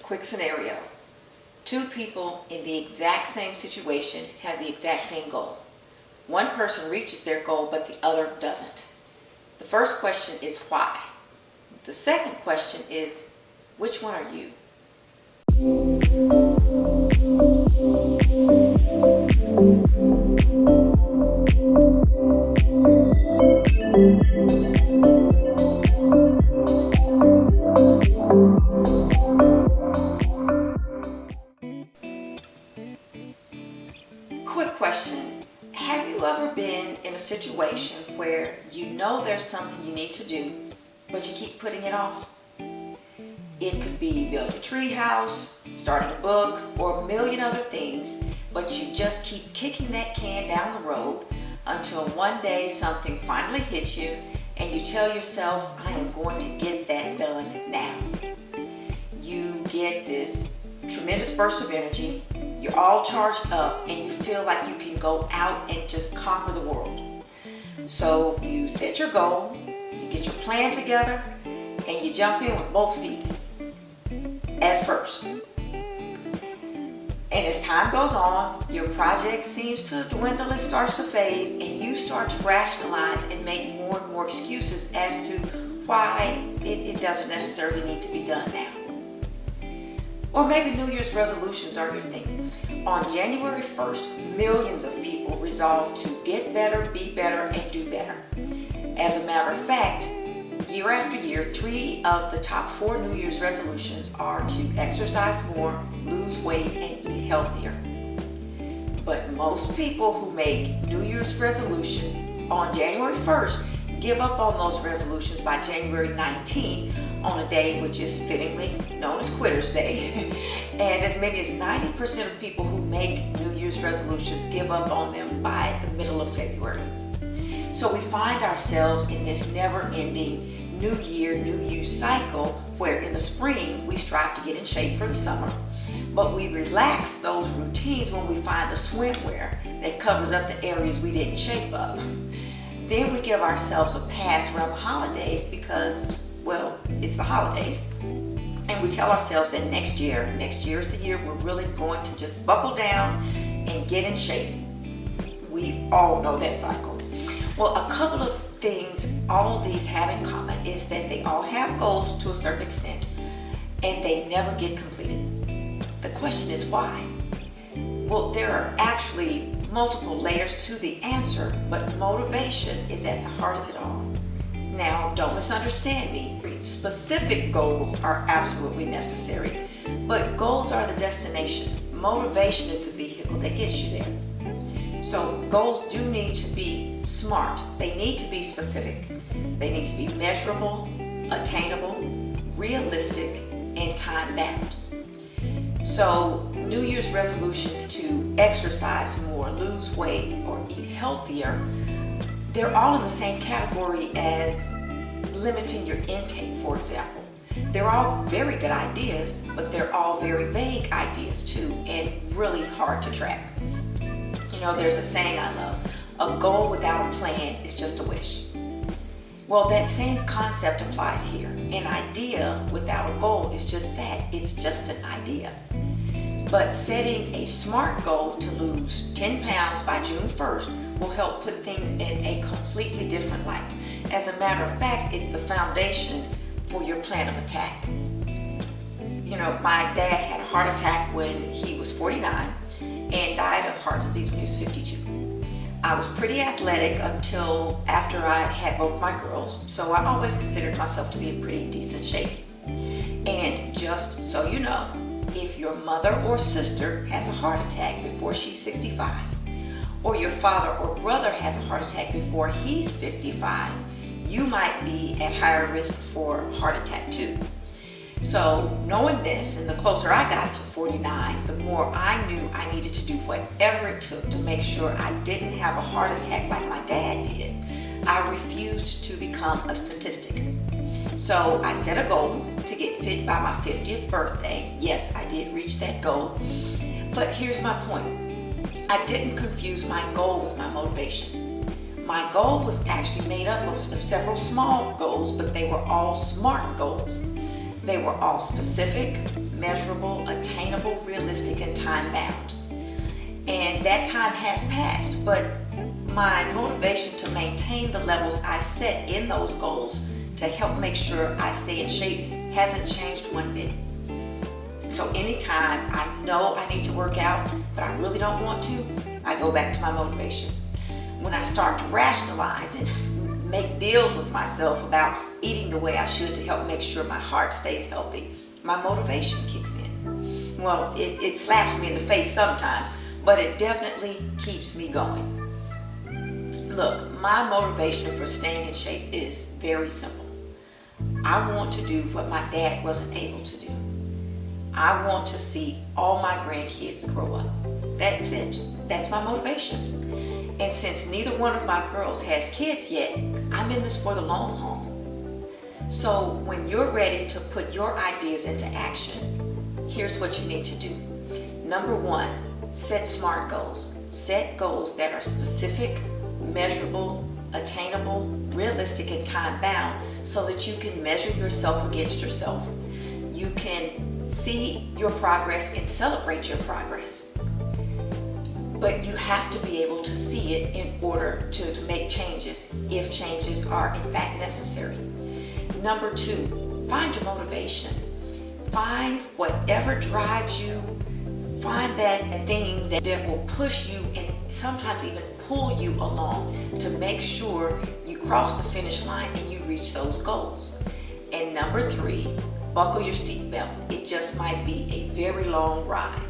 Quick scenario. Two people in the exact same situation have the exact same goal. One person reaches their goal, but the other doesn't. The first question is why? The second question is, which one are you? Quick question. Have you ever been in a situation where you know there's something you need to do, but you keep putting it off? It could be building a tree house, starting a book, or a million other things, but you just keep kicking that can down the road until one day something finally hits you and you tell yourself, I am going to get that done now. You get this tremendous burst of energy, you're all charged up, and you feel like you can go out and just conquer the world. So you set your goal, you get your plan together, and you jump in with both feet at first. And as time goes on, your project seems to dwindle, it starts to fade, and you start to rationalize and make more and more excuses as to why it doesn't necessarily need to be done now. Or maybe New Year's resolutions are your thing. On January 1st, millions of people resolve to get better, be better, and do better. As a matter of fact, year after year, 3 of the top 4 New Year's resolutions are to exercise more, lose weight, and eat healthier. But most people who make New Year's resolutions on January 1st give up on those resolutions by January 19th on a day which is fittingly known as Quitter's Day. And as many as 90% of people who make New Year's resolutions give up on them by the middle of February. So we find ourselves in this never-ending New Year, New You cycle where in the spring we strive to get in shape for the summer, but we relax those routines when we find the swimwear that covers up the areas we didn't shape up. Then we give ourselves a pass around the holidays because, well, it's the holidays. And we tell ourselves that next year is the year we're really going to just buckle down and get in shape. We all know that cycle. Well, a couple of things all of these have in common is that they all have goals to a certain extent and they never get completed. The question is why? Well, there are actually multiple layers to the answer, but motivation is at the heart of it all. Now, don't misunderstand me. Specific goals are absolutely necessary, but goals are the destination. Motivation is the vehicle that gets you there. So goals do need to be smart. They need to be specific. They need to be measurable, attainable, realistic, and time-bound. So New Year's resolutions to exercise more, lose weight, or eat healthier, they're all in the same category as limiting your intake, for example. They're all very good ideas, but they're all very vague ideas too, and really hard to track. You know, there's a saying I love, a goal without a plan is just a wish. Well, that same concept applies here. An idea without a goal is just that, it's just an idea. But setting a SMART goal to lose 10 pounds by June 1st will help put things in a completely different light. As a matter of fact, it's the foundation for your plan of attack. You know, my dad had a heart attack when he was 49 and died of heart disease when he was 52. I was pretty athletic until after I had both my girls, so I always considered myself to be in pretty decent shape. And just so you know, if your mother or sister has a heart attack before she's 65, or your father or brother has a heart attack before he's 55, you might be at higher risk for heart attack too. So knowing this, and the closer I got to 49, the more I knew I needed to do whatever it took to make sure I didn't have a heart attack like my dad did. I refused to become a statistic. So I set a goal to get fit by my 50th birthday. Yes, I did reach that goal. But here's my point. I didn't confuse my goal with my motivation. My goal was actually made up of several small goals, but they were all SMART goals. They were all specific, measurable, attainable, realistic, and time bound. And that time has passed, but my motivation to maintain the levels I set in those goals to help make sure I stay in shape hasn't changed one bit. So anytime I know I need to work out, but I really don't want to, I go back to my motivation. When I start to rationalize and make deals with myself about eating the way I should to help make sure my heart stays healthy, my motivation kicks in. Well, it slaps me in the face sometimes, but it definitely keeps me going. Look, my motivation for staying in shape is very simple. I want to do what my dad wasn't able to do. I want to see all my grandkids grow up. That's it. That's my motivation. And since neither one of my girls has kids yet, I'm in this for the long haul. So when you're ready to put your ideas into action, here's what you need to do. Number one, set SMART goals. Set goals that are specific, measurable, attainable, realistic, and time bound so that you can measure yourself against yourself. You can see your progress and celebrate your progress. But you have to be able to see it in order to make changes, if changes are in fact necessary. Number two, find your motivation. Find whatever drives you. Find that thing that will push you and sometimes even pull you along to make sure you cross the finish line and you reach those goals. And number three, buckle your seatbelt. It just might be a very long ride.